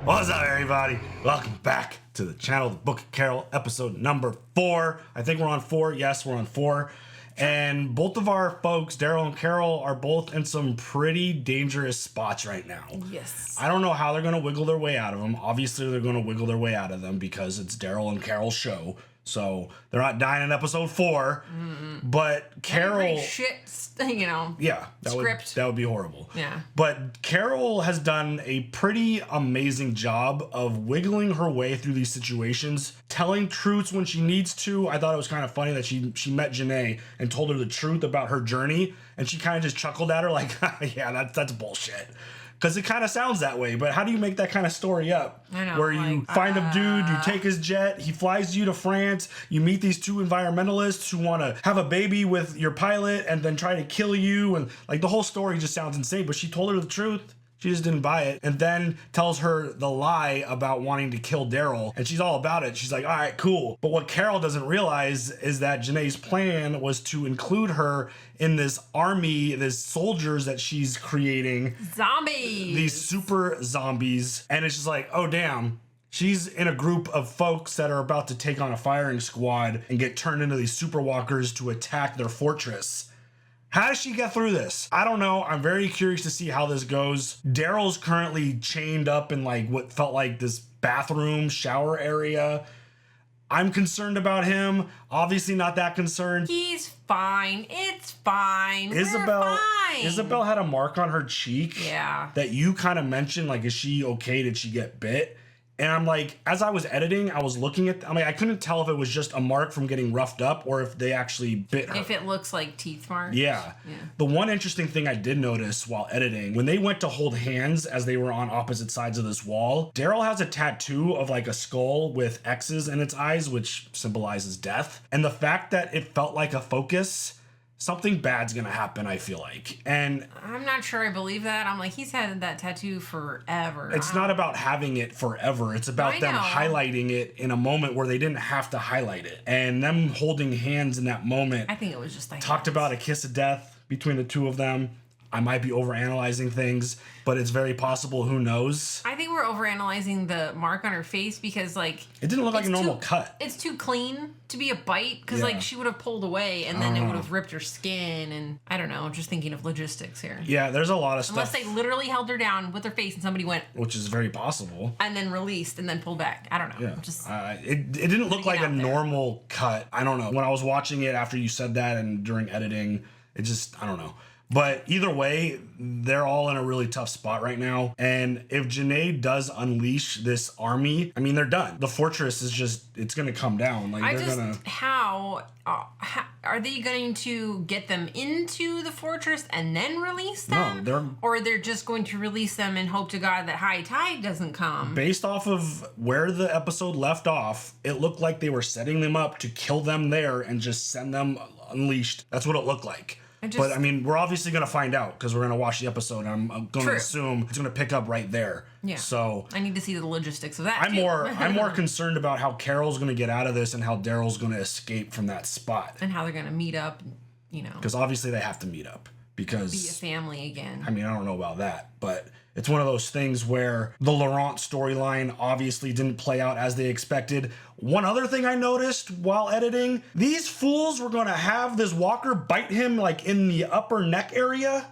What's up, everybody? Welcome back to the channel, The Book of Carol, episode number 4. I think we're on 4. Yes, we're on 4. And both of our folks, Daryl and Carol, are both in some pretty dangerous spots right now. Yes. I don't know how they're going to wiggle their way out of them. Obviously, they're going to wiggle their way out of them because it's Daryl and Carol's show. So they're not dying in episode 4. But Carol... Shit, Yeah, script. That would be horrible. Yeah. But Carol has done a pretty amazing job of wiggling her way through these situations, telling truths when she needs to. I thought it was kind of funny that she met Genet and told her the truth about her journey, and she kind of just chuckled at her like, yeah, that's bullshit. Because it kind of sounds that way, but how do you make that kind of story up? I know, where you find a dude, you take his jet, he flies you to France, you meet these 2 environmentalists who want to have a baby with your pilot and then try to kill you, and like the whole story just sounds insane, but she told her the truth. She just didn't buy it, and then tells her the lie about wanting to kill Daryl, and she's all about it. She's like, all right, cool. But what Carol doesn't realize is that Genet's plan was to include her in this army, these soldiers that she's creating. Zombies! These super zombies. And it's just like, oh, damn. She's in a group of folks that are about to take on a firing squad and get turned into these super walkers to attack their fortress. How does she get through this? I don't know. I'm very curious to see how this goes. Daryl's currently chained up in like what felt like this bathroom shower area. I'm concerned about him. Obviously not that concerned. He's fine. It's fine. Isabel We're fine. Isabel had a mark on her cheek. Yeah. That you kind of mentioned, like, is she okay? Did she get bit? And I'm like, as I was editing, I was looking at, I couldn't tell if it was just a mark from getting roughed up or if they actually bit her. If it looks like teeth marks. Yeah. The one interesting thing I did notice while editing, when they went to hold hands as they were on opposite sides of this wall, Daryl has a tattoo of like a skull with X's in its eyes, which symbolizes death. And the fact that it felt like a focus, something bad's gonna happen, I feel like. And I'm not sure I believe that. I'm like, he's had that tattoo forever. It's not about having it forever. It's about them highlighting it in a moment where they didn't have to highlight it. And them holding hands in that moment. I think it was just like talked about a kiss of death between the 2 of them. I might be overanalyzing things, but it's very possible. Who knows? I think we're overanalyzing the mark on her face because, like... It didn't look like a normal cut. It's too clean to be a bite because, like, she would have pulled away and then it would have ripped her skin and, I don't know, just thinking of logistics here. Yeah, there's a lot of stuff. Unless they literally held her down with her face and somebody went... Which is very possible. And then released and then pulled back. I don't know. Yeah. Just it didn't look like a normal cut. I don't know. When I was watching it after you said that and during editing, it just, I don't know. But either way, they're all in a really tough spot right now. And if Genet does unleash this army, I mean, they're done. The fortress is just, it's going to come down. Like, how are they going to get them into the fortress and then release them? No, or they're just going to release them and hope to God that high tide doesn't come? Based off of where the episode left off, it looked like they were setting them up to kill them there and just send them unleashed. That's what it looked like. But I mean, we're obviously going to find out because we're going to watch the episode. And I'm going to assume it's going to pick up right there. Yeah. So I need to see the logistics of that. I'm more concerned about how Carol's going to get out of this and how Daryl's going to escape from that spot. And how they're going to meet up, Because obviously they have to meet up because be a family again. I mean, I don't know about that, but it's one of those things where the Laurent storyline obviously didn't play out as they expected. One other thing I noticed while editing, these fools were going to have this walker bite him like in the upper neck area.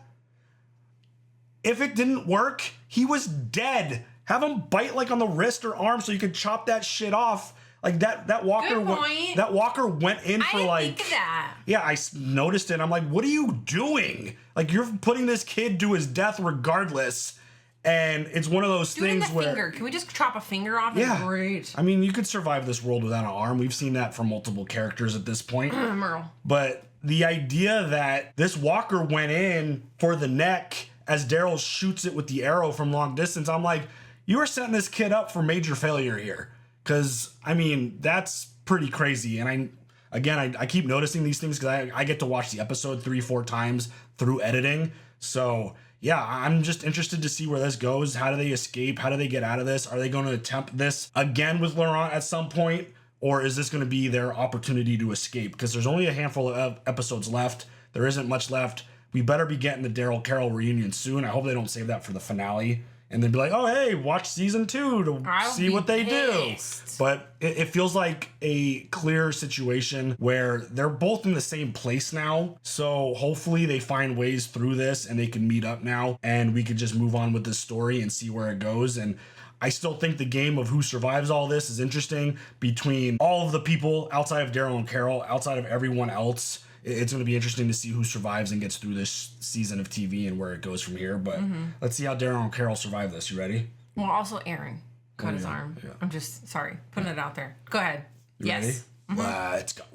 If it didn't work, he was dead. Have him bite like on the wrist or arm so you could chop that shit off. Like that walker. Good point. That walker went in for I didn't think of that. Yeah, I noticed it. I'm like, what are you doing? Like, you're putting this kid to his death regardless. And it's one of those things where... finger. Can we just chop a finger off? Yeah. Great. I mean, you could survive this world without an arm. We've seen that from multiple characters at this point. Merle. But the idea that this walker went in for the neck as Daryl shoots it with the arrow from long distance, I'm like, you are setting this kid up for major failure here. Because, I mean, that's pretty crazy. And I keep noticing these things because I get to watch the episode 3-4 times through editing. So... yeah, I'm just interested to see where this goes. How do they escape? How do they get out of this? Are they going to attempt this again with Laurent at some point? Or is this going to be their opportunity to escape? Because there's only a handful of episodes left. There isn't much left. We better be getting the Daryl Carol reunion soon. I hope they don't save that for the finale and then be like, oh, hey, watch season 2 to see what they do. But it feels like a clear situation where they're both in the same place now. So hopefully they find ways through this and they can meet up now and we could just move on with this story and see where it goes. And I still think the game of who survives all this is interesting between all of the people outside of Daryl and Carol, outside of everyone else. It's going to be interesting to see who survives and gets through this season of TV and where it goes from here. But let's see how Daryl and Carol survive this. You ready? Well, also Aaron cut his arm. Yeah. I'm just, sorry, putting it out there. Go ahead. You ready? Let's go.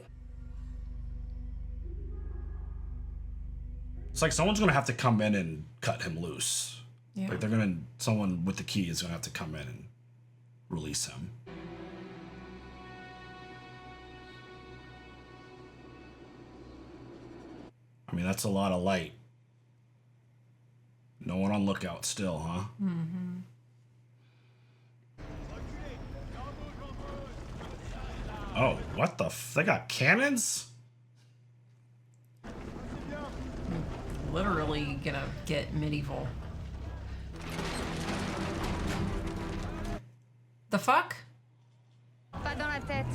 It's like someone's going to have to come in and cut him loose. Yeah. Like someone with the key is going to have to come in and release him. I mean, that's a lot of light. No one on lookout still, huh? Mm-hmm. Oh, what the they got cannons? Literally gonna get medieval. The fuck? Pas dans la tête.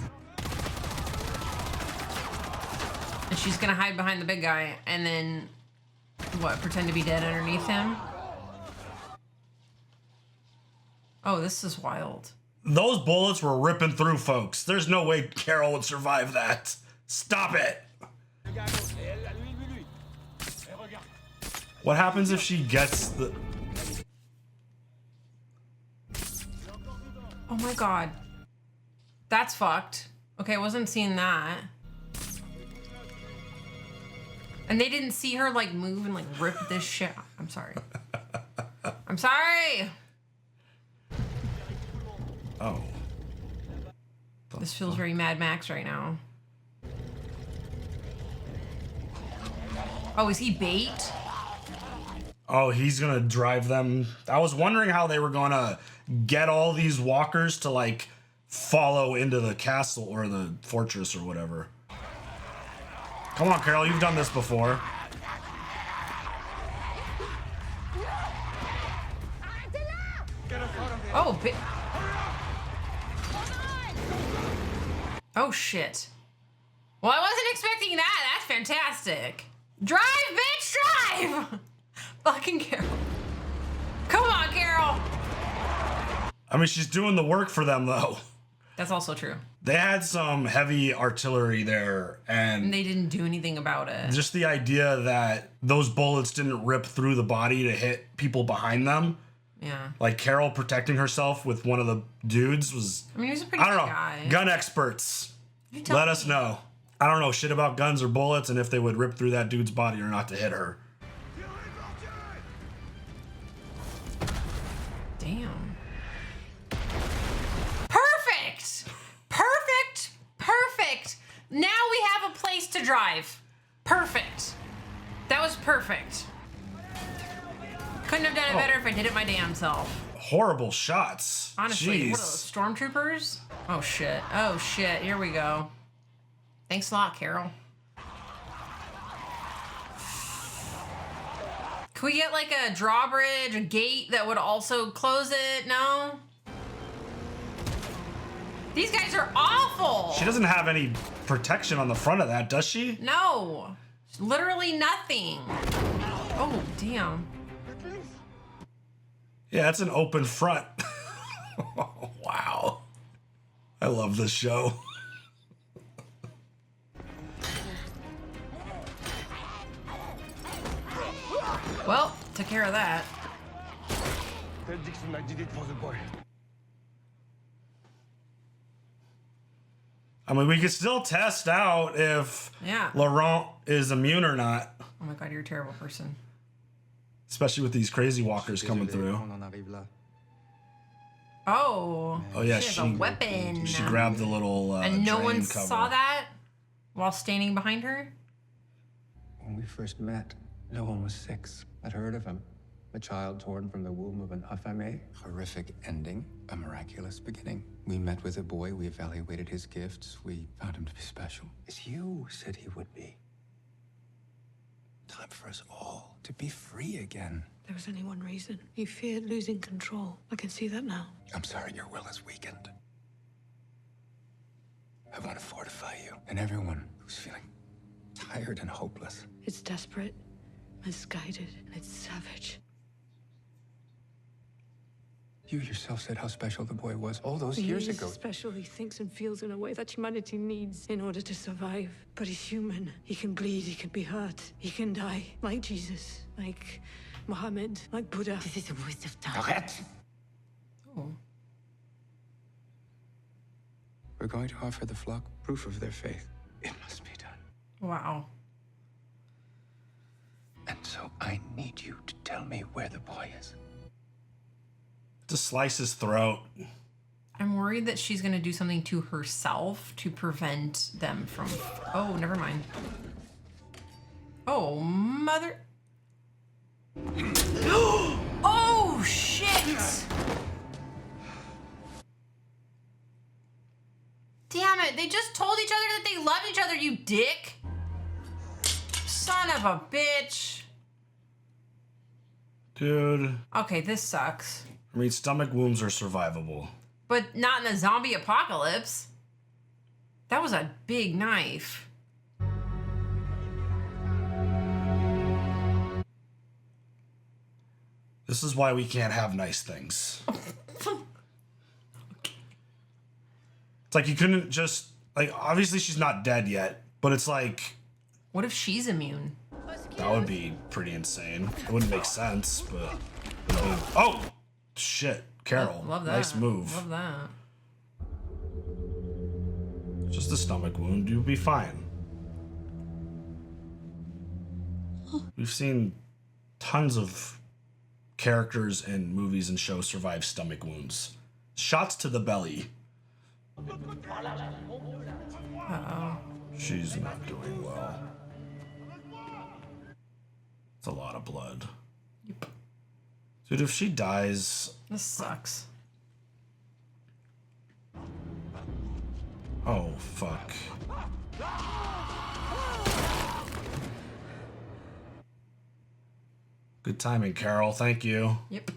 And she's gonna hide behind the big guy and then, what, pretend to be dead underneath him? Oh, this is wild. Those bullets were ripping through folks. There's no way Carol would survive that. Stop it. What happens if she gets the... Oh my god. That's fucked. Okay, I wasn't seeing that. And they didn't see her, like, move and, like, rip this shit. I'm sorry. I'm sorry! Oh. This feels very Mad Max right now. Oh, is he bait? Oh, he's gonna drive them. I was wondering how they were gonna get all these walkers to, like, follow into the castle or the fortress or whatever. Come on, Carol, you've done this before. Oh, oh, shit. Well, I wasn't expecting that. That's fantastic. Drive, bitch, drive! Fucking Carol. Come on, Carol. I mean, she's doing the work for them, though. That's also true. They had some heavy artillery there, and they didn't do anything about it. Just the idea that those bullets didn't rip through the body to hit people behind them. Yeah. Like Carol protecting herself with one of the dudes was... I mean, he was a pretty good guy. Gun experts, let us know. I don't know shit about guns or bullets and if they would rip through that dude's body or not to hit her. Damn. Perfect! Perfect! Perfect! Now we have a place to drive. Perfect. That was perfect. Couldn't have done it better if I did it my damn self. Horrible shots. Honestly, Jeez. What are those, stormtroopers? Oh shit. Oh shit. Here we go. Thanks a lot, Carol. Can we get like a drawbridge, a gate that would also close it? No? These guys are awful. She doesn't have any protection on the front of that, does she? No. Literally nothing. Oh, damn. Yeah, that's an open front. Wow. I love this show. Well, took care of that. Daryl Dixon, I did it for the boy. I mean, we could still test out if Laurent is immune or not. Oh my god, you're a terrible person. Especially with these crazy walkers coming through. Oh. Oh yeah, she has a weapon. She grabbed the little and no one cover. saw that while standing behind her? When we first met, no one was 6. I'd heard of him. A child torn from the womb of an affamé. Horrific ending, a miraculous beginning. We met with a boy, we evaluated his gifts, we found him to be special. As you said he would be. Time for us all to be free again. There was only one reason. He feared losing control. I can see that now. I'm sorry your will is weakened. I want to fortify you and everyone who's feeling tired and hopeless. It's desperate, misguided, and it's savage. You yourself said how special the boy was all those years ago. He's special. He thinks and feels in a way that humanity needs in order to survive. But he's human. He can bleed. He can be hurt. He can die. Like Jesus. Like Muhammad. Like Buddha. This is a waste of time. Arrête! Oh. We're going to offer the flock proof of their faith. It must be done. Wow. And so I need you to tell me where the boy is. To slice his throat. I'm worried that she's gonna do something to herself to prevent them from. Oh, never mind. Oh, mother. Oh, shit. Damn it. They just told each other that they loved each other, you dick. Son of a bitch. Dude. Okay, this sucks. I mean, stomach wounds are survivable. But not in a zombie apocalypse. That was a big knife. This is why we can't have nice things. It's like you couldn't just, like, obviously she's not dead yet, but it's like, What if she's immune? that would be pretty insane. It wouldn't make sense, but it would be, oh! Shit, Carol. Love that. Nice move. Love that. Just a stomach wound, you'll be fine. We've seen tons of characters in movies and shows survive stomach wounds. Shots to the belly. Uh-oh. She's not doing well. It's a lot of blood. Yep. Dude, if she dies... This sucks. Oh, fuck. Good timing, Carol. Thank you. Yep.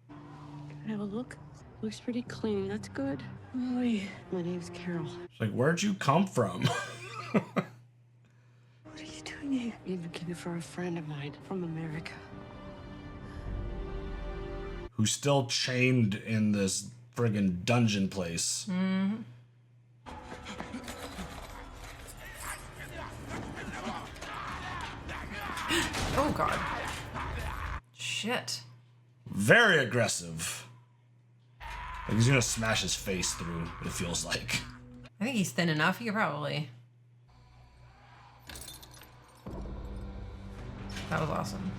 Can I have a look? Looks pretty clean. That's good. Oh, my name's Carol. It's like, where'd you come from? What are you doing here? Advocating for a friend of mine from America. Who's still chained in this friggin' dungeon place. Mm-hmm. Oh, God. Shit. Very aggressive. Like he's gonna smash his face through, it feels like. I think he's thin enough. He could probably. That was awesome.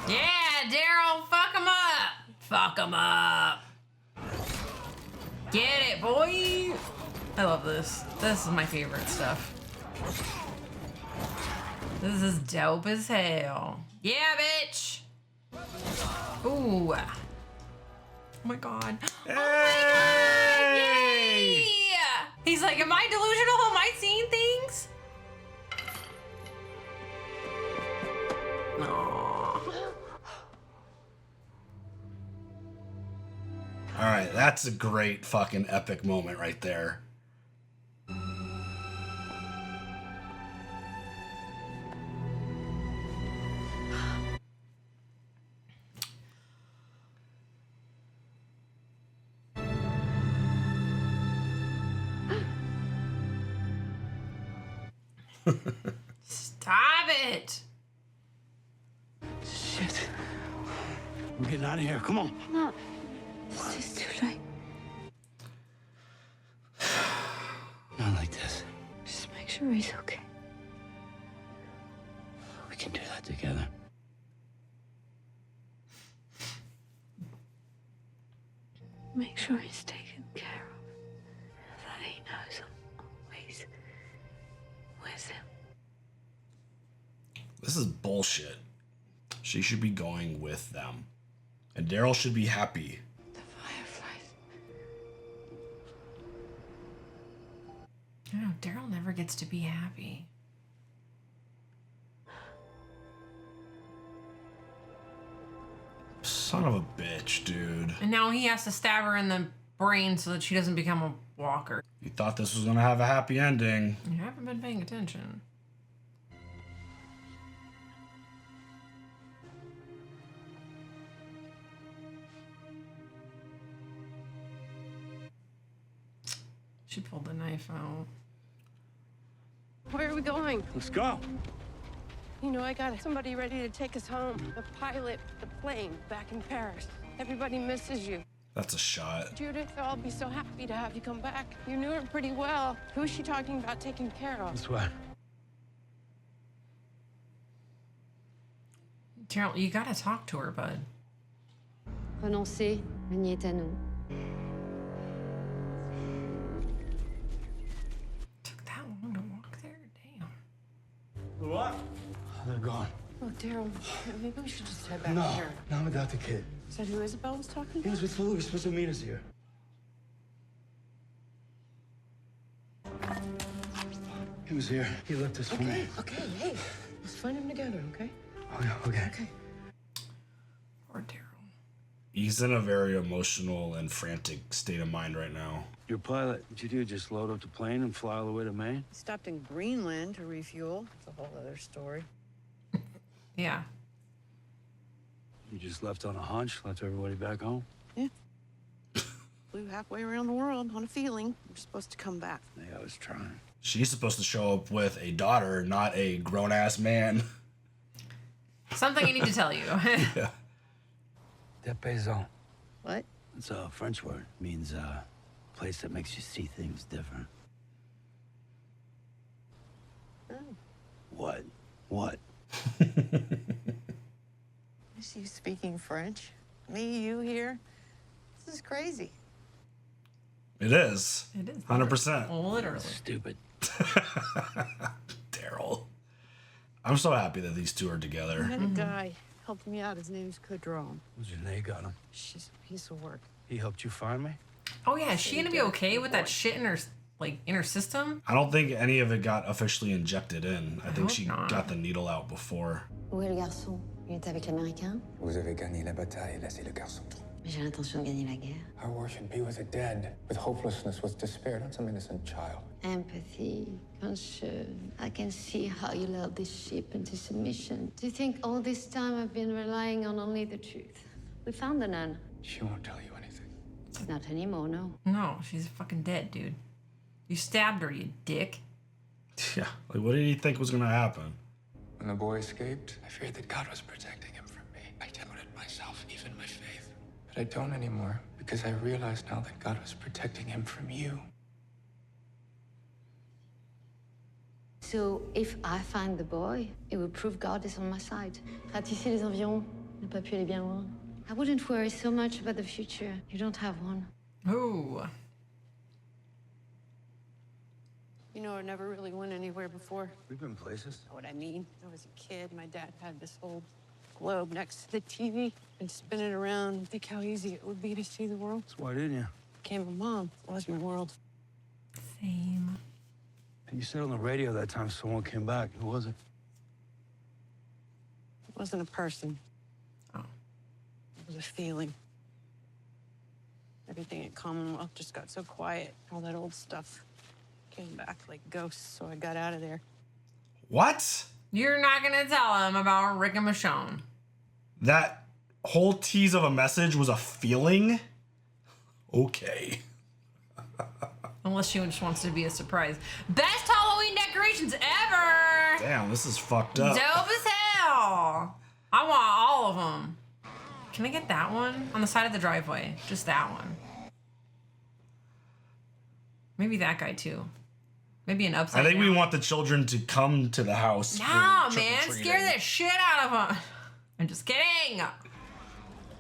Yeah, Daryl, fuck him up. Fuck him up. Get it, boy. I love this. This is my favorite stuff. This is dope as hell. Yeah, bitch. Ooh. Oh my God. Hey! Oh my God. Yay! He's like, am I delusional? Am I seeing things? Aww. All right, that's a great fucking epic moment right there. Stop it. Shit. I'm getting out of here. Come on. No. It's too late. Not like this. Just make sure he's okay. We can do that together. Make sure he's taken care of. That he knows I'm always with him. This is bullshit. She should be going with them. And Daryl should be happy. The fireflies. I don't know, Daryl never gets to be happy. Son of a bitch, dude. And now he has to stab her in the brain so that she doesn't become a walker. You thought this was gonna have a happy ending. You haven't been paying attention. She pulled the knife out. Where are we going? Let's go. You know, I got somebody ready to take us home. The pilot, the plane, back in Paris. Everybody misses you. That's a shot. Judith, I'll be so happy to have you come back. You knew her pretty well. Who is she talking about taking care of? This way. Daryl, you gotta talk to her, bud. Renoncer, le nid est à nous. Took that long to walk there? Damn. What? They're gone. Oh, Daryl, maybe we should just head back No, here. not without the kid. Is that who Isabel was talking He to? was with Lou. He was supposed to meet us here. He was here. He left us for me. Okay, hey, let's find him together, okay? Okay, okay. Okay. Poor Daryl. He's in a very emotional and frantic state of mind right now. Your pilot, what'd you do? Just load up the plane and fly all the way to Maine? Stopped in Greenland to refuel. It's a whole other story. Yeah. You just left on a hunch, left everybody back home? Flew halfway around the world on a feeling. We're supposed to come back. Yeah, I was trying. She's supposed to show up with a daughter, not a grown-ass man. Something I need to tell you. Yeah. Dépaysant. What? It's a French word. It means place that makes you see things different. Oh. What? What? Is you speaking French? Me, you here? This is crazy. It is. It is. 100%. Literally. Stupid. Daryl. I'm so happy that these two are I together. had a guy helped me out. His name's Caudron. Genet got him. She's a piece of work. He helped you find me? Oh yeah, is she gonna be okay with that shit in her system? I don't think any of it got officially injected in. I think hope she not. got the needle out before. Où est le garçon? Il est avec l'Américain? Vous avez gagné la bataille, laissez le garçon tranquille. J'ai l'intention de gagner la guerre. Our war should be with the dead, with hopelessness, with despair, not some innocent child. Empathy, concern. I can see how you love this ship into submission. Do you think all this time I've been relying on only the truth? We found the nun. She won't tell you anything. Not anymore, no. No, she's fucking dead, dude. You stabbed her, you dick. Yeah. Like, what did he think was gonna happen? When the boy escaped, I feared that God was protecting him from me. I doubted myself, even my faith. But I don't anymore, because I realize now that God was protecting him from you. So if I find the boy, it will prove God is on my side. Ratisser les environs, ne pas pu aller bien loin. I wouldn't worry so much about the future. You don't have one. Ooh. You know, I never really went anywhere before. We've been places. Know what I mean? I was a kid. My dad had this old globe next to the TV and spin it around. Think how easy it would be to see the world. So why didn't you? Became a mom. Was my world. Same. You said on the radio that time someone came back. Who was it? It wasn't a person. Oh. It was a feeling. Everything at Commonwealth just got so quiet. All that old stuff came back like ghosts, so I got out of there. What? You're not gonna tell him about Rick and Michonne. That whole tease of a message was a feeling? Okay. Unless she just wants to be a surprise. Best Halloween decorations ever! Damn, this is fucked up. Dope as hell! I want all of them. Can I get that one? On the side of the driveway. Just that one. Maybe that guy too. Maybe an upside I think down. we want the children to come to the house. Nah, for man. trick-or-treating. Scare the shit out of them. I'm just kidding.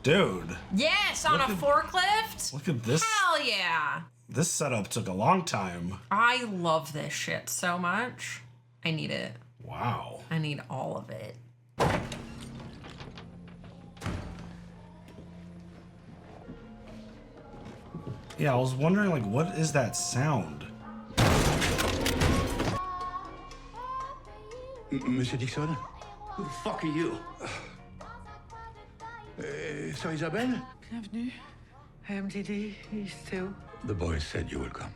Dude, Yes, on a Look at- forklift? look at this. Hell yeah. This setup took a long time. I love this shit so much. I need it. Wow. I need all of it. Yeah, I was wondering, like, what is that sound? Monsieur Dixon? Who the fuck are you? So Isabelle? Bienvenue. I am Didi. He's too. The boys said you would come.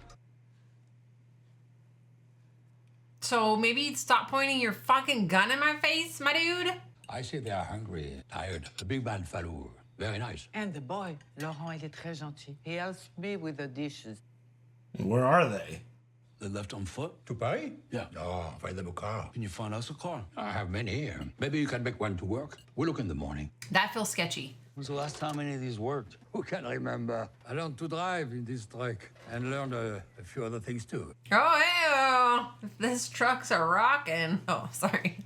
So maybe stop pointing your fucking gun in my face, my dude. I see they are hungry, tired. The big man Falou, very nice. And the boy, Laurent, il est très gentil. He helps me with the dishes. Where are they? They left on foot? To Paris? Yeah. No, find them a car. Can you find us a car? I have many here. Maybe you can make one to work. We'll look in the morning. That feels sketchy. When's the last time any of these worked? Who can remember? I learned to drive in this truck and learned a few other things too. Oh, hey, this truck's a rockin'. Oh, sorry.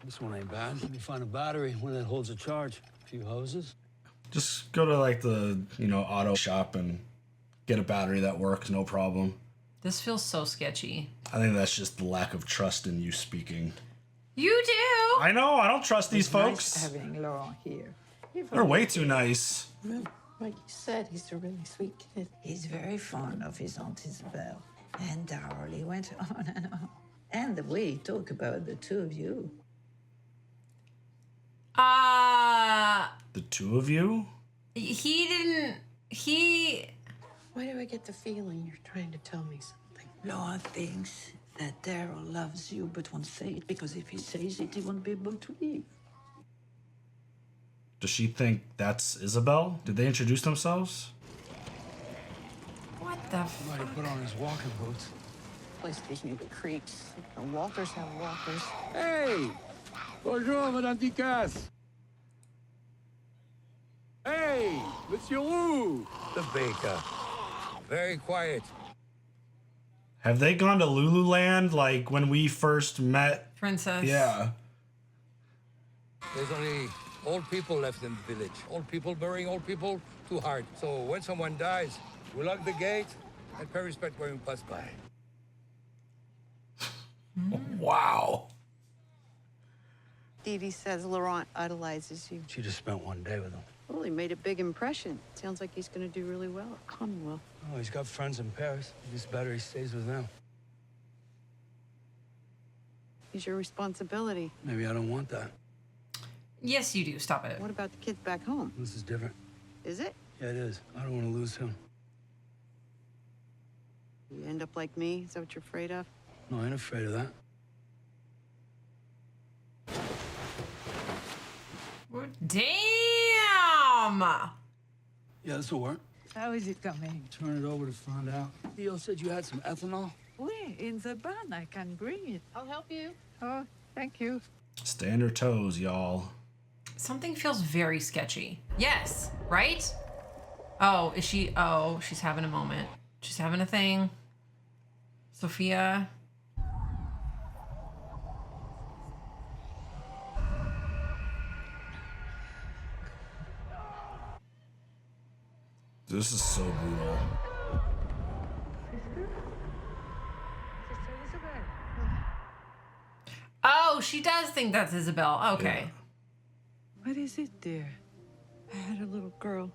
This one ain't bad. You find a battery, one that holds a charge. A few hoses. Just go to like the, auto shop and get a battery that works, no problem. This feels so sketchy. I think that's just the lack of trust in you speaking. You do. I know, I don't trust these It's folks. nice having Laurent here. They're way too nice. Well, like you said, he's a really sweet kid. He's very fond of his Aunt Isabel. And Daryl, he went on and on. And the way he talked about the two of you. The two of you? He didn't. Why do I get the feeling you're trying to tell me something? Laura thinks that Daryl loves you but won't say it because if he says it, he won't be able to leave. Does she think that's Isabel? Did they introduce themselves? What the Somebody put on his walking boots. Place gives me the creeps. The walkers have walkers. Hey! Bonjour, Madame Ducasse. Hey, Monsieur Roux. The baker. Very quiet. Have they gone to Lululand like when we first met? Princess? Yeah. There's only old people left in the village. Old people burying old people too hard. So when someone dies, we lock the gate and pay respect when we pass by. Wow. Didi says Laurent idolizes you. She just spent one day with him. Well, he made a big impression. Sounds like he's going to do really well at Commonwealth. Oh, he's got friends in Paris. It's better he stays with them. He's your responsibility. Maybe I don't want that. Yes, you do. Stop it. What about the kids back home? This is different. Is it? Yeah, it is. I don't want to lose him. You end up like me? Is that what you're afraid of? No, I ain't afraid of that. Damn! Yeah, this will work. How is it coming? Turn it over to find out. Theo said you had some ethanol. Oui, in the barn. I can bring it. I'll help you. Oh, thank you. Stay on your toes, y'all. Something feels very sketchy. Yes, right? Oh, is she? Oh, she's having a moment. She's having a thing. Sophia. This is so brutal. Oh, she does think that's Isabel. Okay. What is it, dear? I had a little girl.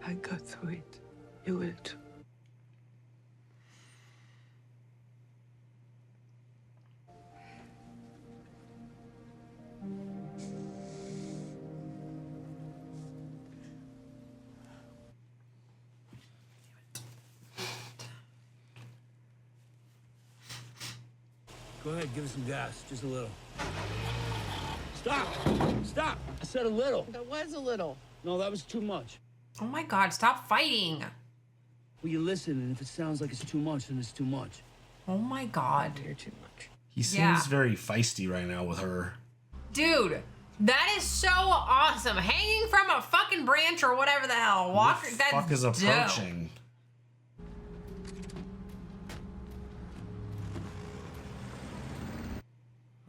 I got through it. You will too. Go ahead, give us some gas. Just a little. Stop! Stop! I said a little. That was a little. No, that was too much. Oh my God, stop fighting. Will you listen? And if it sounds like it's too much, then it's too much. Oh my God. You're too much. He seems Yeah. very feisty right now with her. Dude, that is so awesome. Hanging from a fucking branch or whatever the hell. Walker, Who the that's fuck is dope. approaching?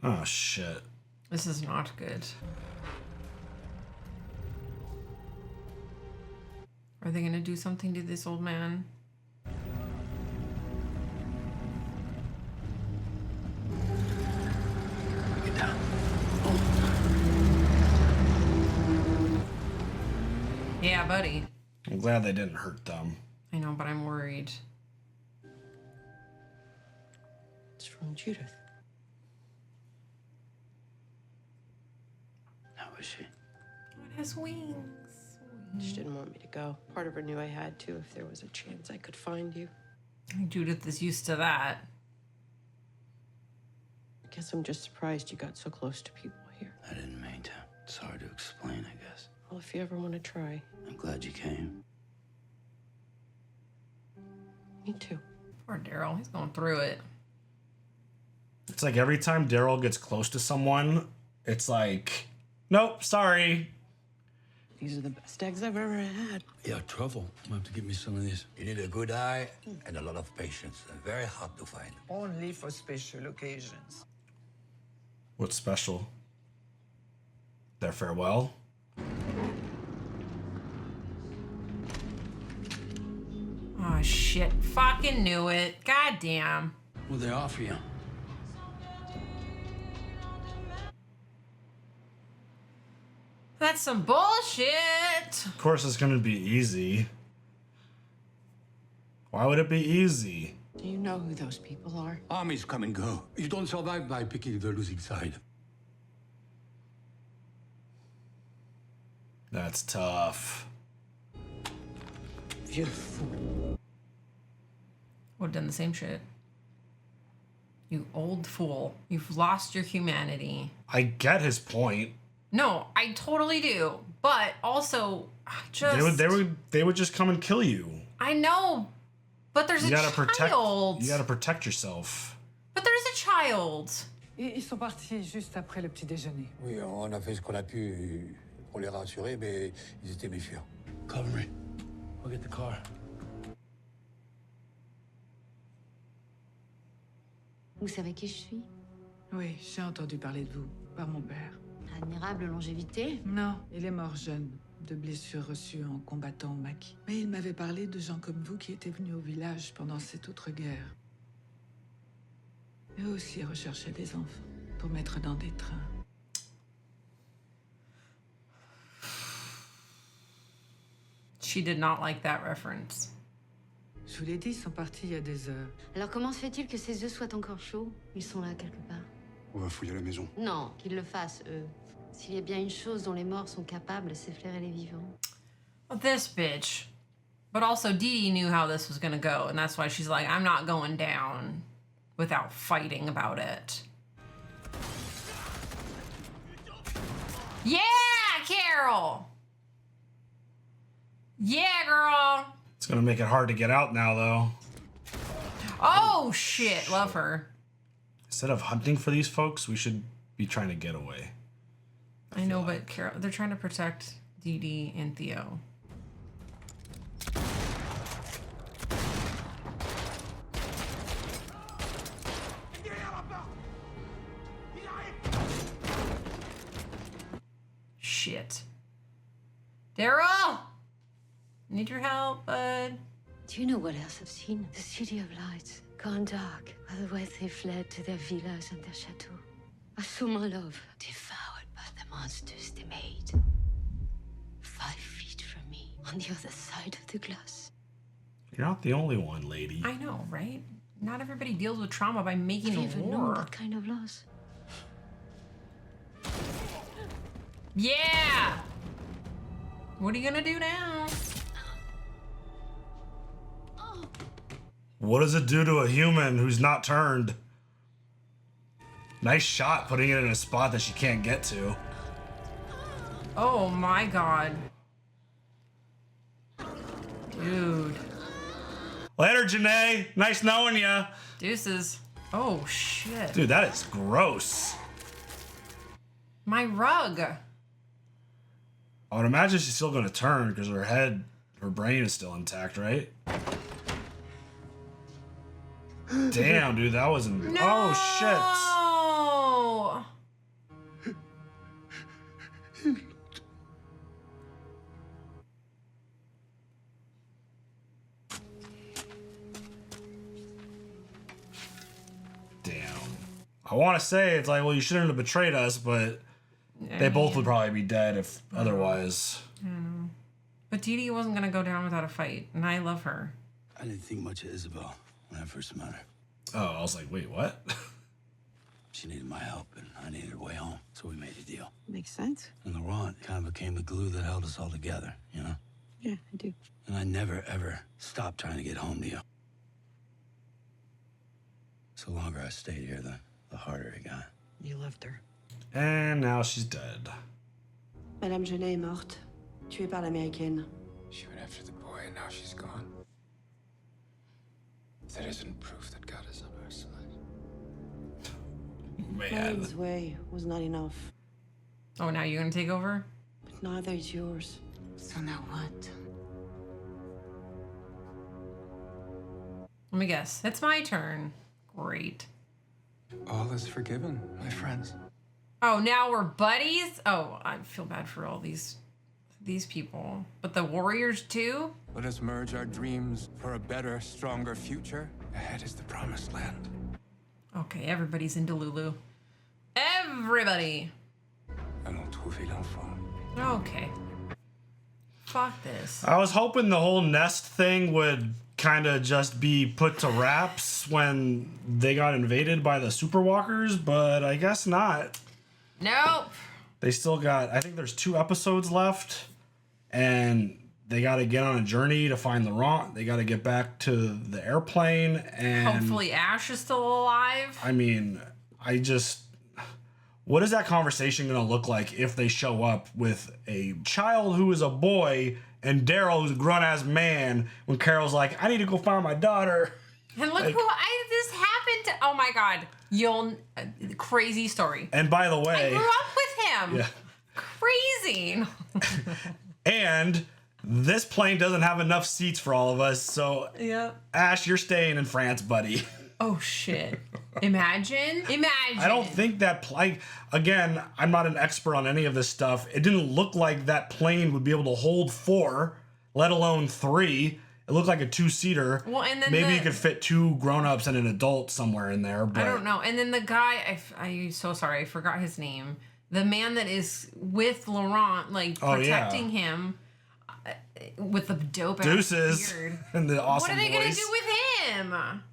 Oh shit. This is not good. Are they gonna do something to this old man? Get down. Yeah, buddy. I'm glad they didn't hurt them. I know, but I'm worried. It's from Judith. has wings. She didn't want me to go. Part of her knew I had to if there was a chance I could find you. Judith is used to that. I guess I'm just surprised you got so close to people here. I didn't mean to. It's hard to explain, I guess. Well, if you ever want to try. I'm glad you came. Me too. Poor Daryl, he's going through it. It's like every time Daryl gets close to someone, it's like, nope, sorry. These are the best eggs I've ever had. Yeah, truffle. You have to give me some of this. You need a good eye and a lot of patience. And very hard to find. Only for special occasions. What's special? Their farewell? Oh, shit. Fucking knew it. God damn. What they offer you? That's some bullshit. Of course it's gonna be easy. Why would it be easy? Do you know who those people are? Armies come and go. You don't survive by picking the losing side. That's tough. You fool. Would have done the same shit. You old fool. You've lost your humanity. I get his point. No, I totally do. But also, just... They would just come and kill you. I know, but there's a child. You gotta protect yourself. But there's a child. Ils sont partis juste après le petit déjeuner. Oui, on a fait ce qu'on a pu pour les rassurer, mais ils étaient méfiants. Cover me. I'll get the car. Vous savez qui je suis? Oui, j'ai entendu parler de vous, par mon père. Admirable longévité. Non, il est mort jeune, de blessures reçues en combattant au maquis. Mais il m'avait parlé de gens comme vous qui étaient venus au village pendant cette autre guerre. Eux aussi recherchaient des enfants pour mettre dans des trains. She did not like that reference. Je vous l'ai dit, ils sont partis il y a des heures. Alors comment se fait-il que ces œufs soient encore chauds? Ils sont là quelque part. On va fouiller la maison. Non, qu'ils le fassent, eux. S'il y a bien une chose dont les morts sont capables, c'est flairer les vivants. Well, this bitch. But also, Dee Dee knew how this was gonna go, and that's why she's like, I'm not going down without fighting about it. Yeah, Carol! Yeah, girl! It's gonna make it hard to get out now, though. Oh, shit. Love her. Instead of hunting for these folks, we should be trying to get away. I know, but Carol, they're trying to protect Dee Dee and Theo. Shit. Daryl! Need your help, bud? Do you know what else I've seen? The City of Lights, gone dark. Otherwise they fled to their villas and their chateaux. I saw my love devoured by the monsters they made. 5 feet from me, on the other side of the glass. You're not the only one, lady. I know, right? Not everybody deals with trauma by making Have a you ever known war. that kind of loss? Yeah! What are you gonna do now? What does it do to a human who's not turned? Nice shot putting it in a spot that she can't get to. Oh my god. Dude. Later, Genet. Nice knowing ya. Deuces. Oh shit. Dude, that is gross. My rug. I would imagine she's still gonna turn because her brain is still intact, right? Damn, dude, that wasn't. No! Oh shit. Damn. I want to say it's like, well, you shouldn't have betrayed us, but they both would probably be dead if otherwise. I know. But Dee Dee wasn't gonna go down without a fight, and I love her. I didn't think much of Isabel when I first met her. Oh, I was like, wait, what? She needed my help, and I needed a way home, so we made a deal. Makes sense. And Laurent kind of became the glue that held us all together, you know? Yeah, I do. And I never, ever stopped trying to get home to you. So the longer I stayed here, the harder it got. You loved her. And now she's dead. Madame Genet est morte, tuée par l'américaine. She went after the boy, and now she's gone. That isn't proof that God is on our side. Marion's way was not enough. Oh, now you're gonna take over? But neither is yours. So now what? Let me guess. It's my turn. Great. All is forgiven, my friends. Oh, now we're buddies? Oh, I feel bad for all these people. But the warriors too? Let us merge our dreams for a better, stronger future. Ahead is the promised land. Okay, everybody's into Lulu. Everybody. Allons trouver l'enfant. Okay. Fuck this. I was hoping the whole nest thing would kind of just be put to wraps when they got invaded by the superwalkers, but I guess not. Nope. They still got, I think there's 2 episodes left, and they got to get on a journey to find Laurent. They got to get back to the airplane, and Hopefully Ash is still alive. I mean, what is that conversation going to look like if they show up with a child who is a boy and Daryl who's a grown-ass man when Carol's like, I need to go find my daughter. And look Like- who this happened to. Oh my God. Crazy story. And by the way, I grew up with him. Yeah. Crazy. And this plane doesn't have enough seats for all of us, so Yeah. Ash, you're staying in France, buddy. Oh shit. Imagine. I don't think that again, I'm not an expert on any of this stuff. It didn't look like that plane would be able to hold 4, let alone 3. It looked like a 2-seater. Well, and then maybe you could fit 2 grown-ups and an adult somewhere in there. But I don't know. And then the guy, I'm so sorry, I forgot his name. The man that is with Laurent, like protecting him with the dope Deuces beard. and the awesome What are they gonna voice. do with him?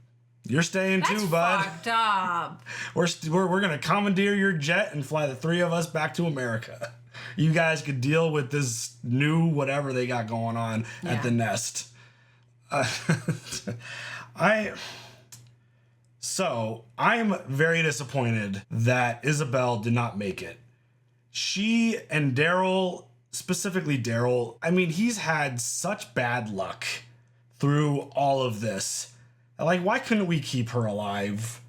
You're staying That's too, bud. fucked up. We're gonna commandeer your jet and fly the 3 of us back to America. You guys could deal with this new whatever they got going on at the nest. I'm very disappointed that Isabel did not make it. She and Daryl, specifically Daryl, I mean, he's had such bad luck through all of this. Like, why couldn't we keep her alive?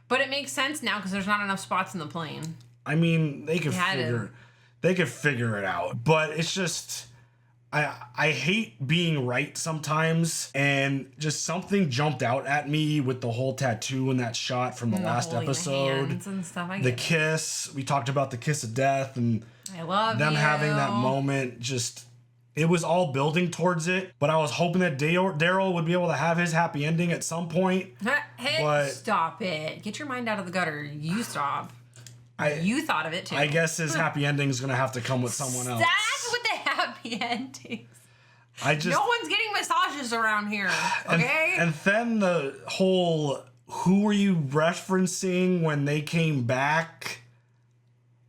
But it makes sense now because there's not enough spots in the plane. I mean, they could They had figure it out, but it's just I hate being right sometimes, and just something jumped out at me with the whole tattoo in that shot from the last holding the episode. hands and stuff. I The get it. kiss, we talked about the kiss of death, and I love them you. having that moment. Just it was all building towards it, but I was hoping that Daryl would be able to have his happy ending at some point. Hey, but stop it. Get your mind out of the gutter. You stop. You thought of it too. I guess his happy ending is gonna have to come with someone else. That's what the happy endings. No one's getting massages around here, okay? And then the whole who were you referencing when they came back?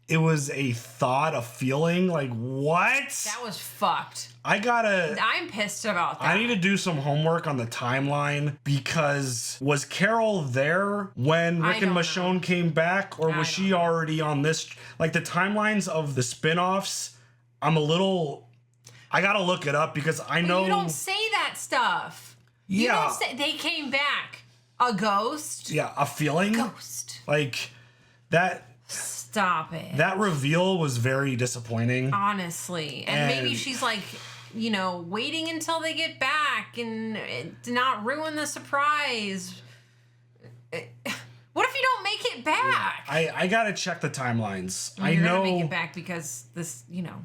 It was a thought, a feeling. Like, what? That was fucked. I'm pissed about that. I need to do some homework on the timeline, because was Carol there when Rick and Michonne came back, or was she already on this? Like, the timelines of the spin-offs, I gotta look it up, because I know. You don't say that stuff. You Yeah. don't say they came back. A ghost? Yeah, a feeling. Ghost. Like, that. Stop it. That reveal was very disappointing. Honestly. And maybe she's like, waiting until they get back and to not ruin the surprise. What if you don't make it back? I gotta check the timelines. You're I know. gonna make it back because this,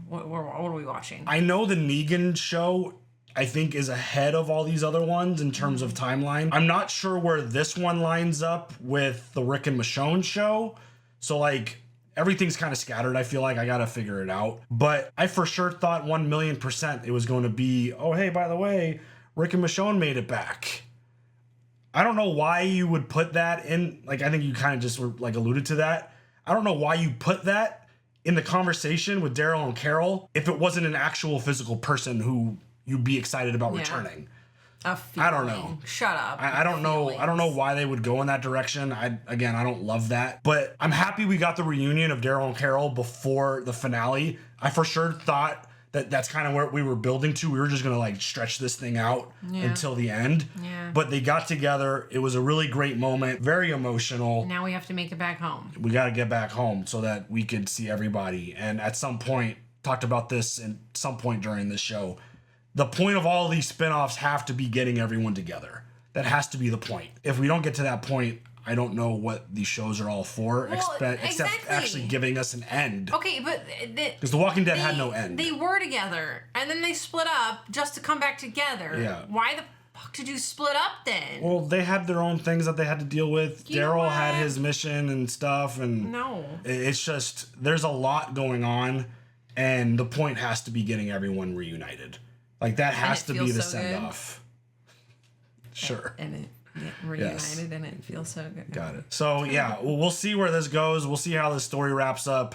what are we watching? I know the Negan show, I think, is ahead of all these other ones in terms of timeline. I'm not sure where this one lines up with the Rick and Michonne show. So, like, everything's kind of scattered. I feel like I gotta figure it out. But I for sure thought 1,000,000% it was going to be, oh, hey, by the way, Rick and Michonne made it back. I don't know why you would put that in. Like, I think you kind of just were like alluded to that. I don't know why you put that in the conversation with Daryl and Carol if it wasn't an actual physical person who you'd be excited about returning. I don't know. Shut up. I don't know. I don't know why they would go in that direction. I don't love that. But I'm happy we got the reunion of Daryl and Carol before the finale. I for sure thought that that's kind of where we were building to. We were just gonna like stretch this thing out until the end. Yeah. But they got together. It was a really great moment. Very emotional. Now we have to make it back home. We got to get back home so that we could see everybody. And at some point, talked about this at some point during this show. The point of all these spinoffs have to be getting everyone together. That has to be the point. If we don't get to that point, I don't know what these shows are all for, except actually giving us an end. Okay, but because The Walking Dead had no end. They were together, and then they split up just to come back together. Yeah. Why the fuck did you split up then? Well, they had their own things that they had to deal with. Daryl had his mission and stuff, and it's just there's a lot going on, and the point has to be getting everyone reunited. Like, that has to be the send-off. Sure. And it reunited, and it feels so good. Got it. So, yeah, we'll see where this goes. We'll see how this story wraps up.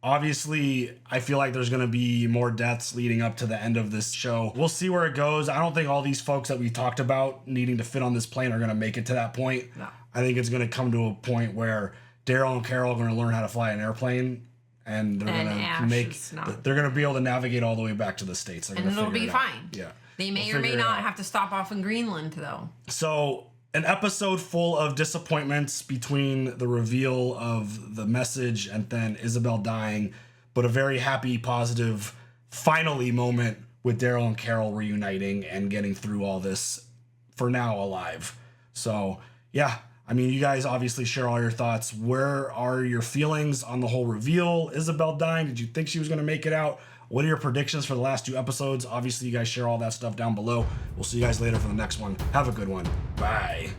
Obviously, I feel like there's going to be more deaths leading up to the end of this show. We'll see where it goes. I don't think all these folks that we talked about needing to fit on this plane are going to make it to that point. No. I think it's going to come to a point where Daryl and Carol are going to learn how to fly an airplane. And they're gonna be able to navigate all the way back to the States. And it'll be fine. Yeah. They may or may not have to stop off in Greenland, though. So, an episode full of disappointments between the reveal of the message and then Isabel dying, but a very happy, positive, finally moment with Daryl and Carol reuniting and getting through all this, for now, alive. So, yeah. I mean, you guys obviously share all your thoughts. Where are your feelings on the whole reveal? Isabel dying? Did you think she was going to make it out? What are your predictions for the last 2 episodes? Obviously, you guys share all that stuff down below. We'll see you guys later for the next one. Have a good one. Bye.